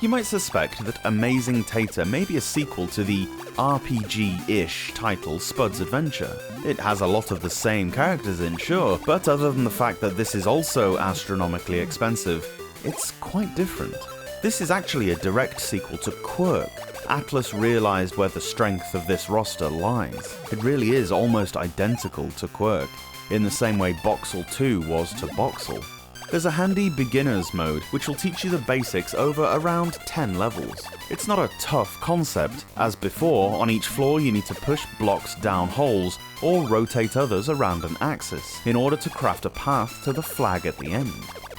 You might suspect that Amazing Tater may be a sequel to the RPG-ish title Spud's Adventure. It has a lot of the same characters in, sure, but other than the fact that this is also astronomically expensive, it's quite different. This is actually a direct sequel to Kwirk. Atlus realized where the strength of this roster lies. It really is almost identical to Kwirk, in the same way Boxel 2 was to Boxel. There's a handy beginner's mode which will teach you the basics over around 10 levels. It's not a tough concept. As before, on each floor you need to push blocks down holes or rotate others around an axis in order to craft a path to the flag at the end.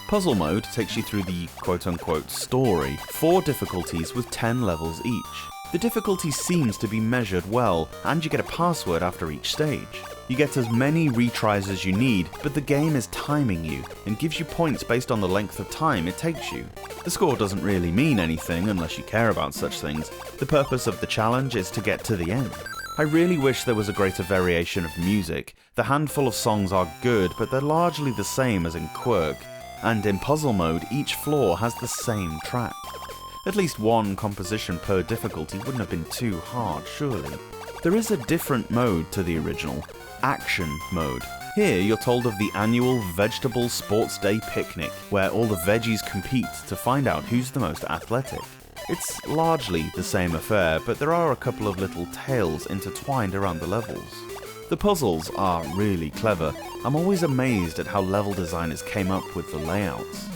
Puzzle mode takes you through the quote-unquote story, 4 difficulties with 10 levels each. The difficulty seems to be measured well, and you get a password after each stage. You get as many retries as you need, but the game is timing you, and gives you points based on the length of time it takes you. The score doesn't really mean anything unless you care about such things. The purpose of the challenge is to get to the end. I really wish there was a greater variation of music. The handful of songs are good, but they're largely the same as in Kwirk. And in puzzle mode, each floor has the same track. At least one composition per difficulty wouldn't have been too hard, surely. There is a different mode to the original, Action mode. Here you're told of the annual Vegetable Sports Day picnic, where all the veggies compete to find out who's the most athletic. It's largely the same affair, but there are a couple of little tales intertwined around the levels. The puzzles are really clever. I'm always amazed at how level designers came up with the layouts.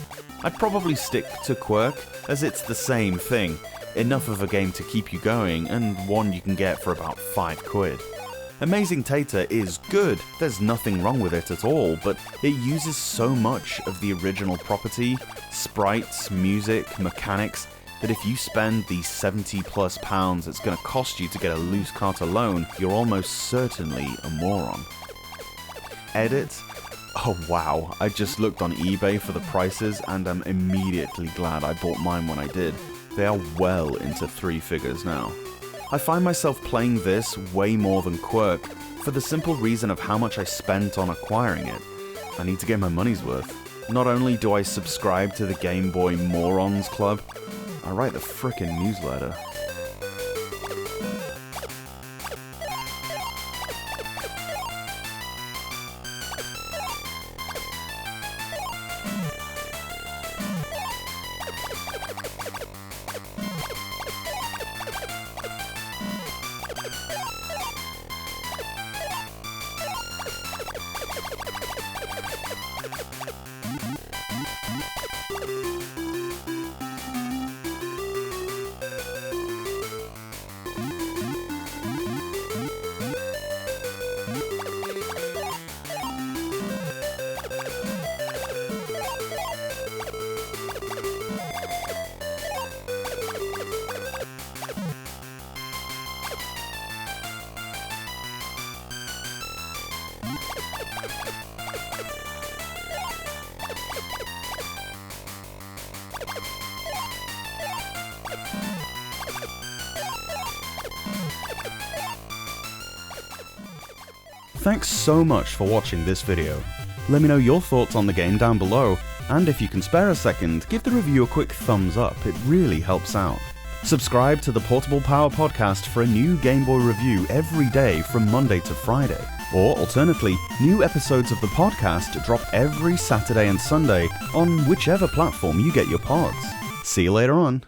I'd probably stick to Kwirk, as it's the same thing, enough of a game to keep you going, and one you can get for about £5. Amazing Tater is good, there's nothing wrong with it at all, but it uses so much of the original property, sprites, music, mechanics, that if you spend the £70+ it's going to cost you to get a loose cart alone, you're almost certainly a moron. Edit? Oh wow, I just looked on eBay for the prices and I'm immediately glad I bought mine when I did. They are well into 3 figures now. I find myself playing this way more than Kwirk, for the simple reason of how much I spent on acquiring it. I need to get my money's worth. Not only do I subscribe to the Game Boy Morons Club, I write the frickin' newsletter. Thanks so much for watching this video. Let me know your thoughts on the game down below, and if you can spare a second, give the review a quick thumbs up, it really helps out. Subscribe to the Portable Power Podcast for a new Game Boy review every day from Monday to Friday. Or alternately, new episodes of the podcast drop every Saturday and Sunday on whichever platform you get your pods. See you later on.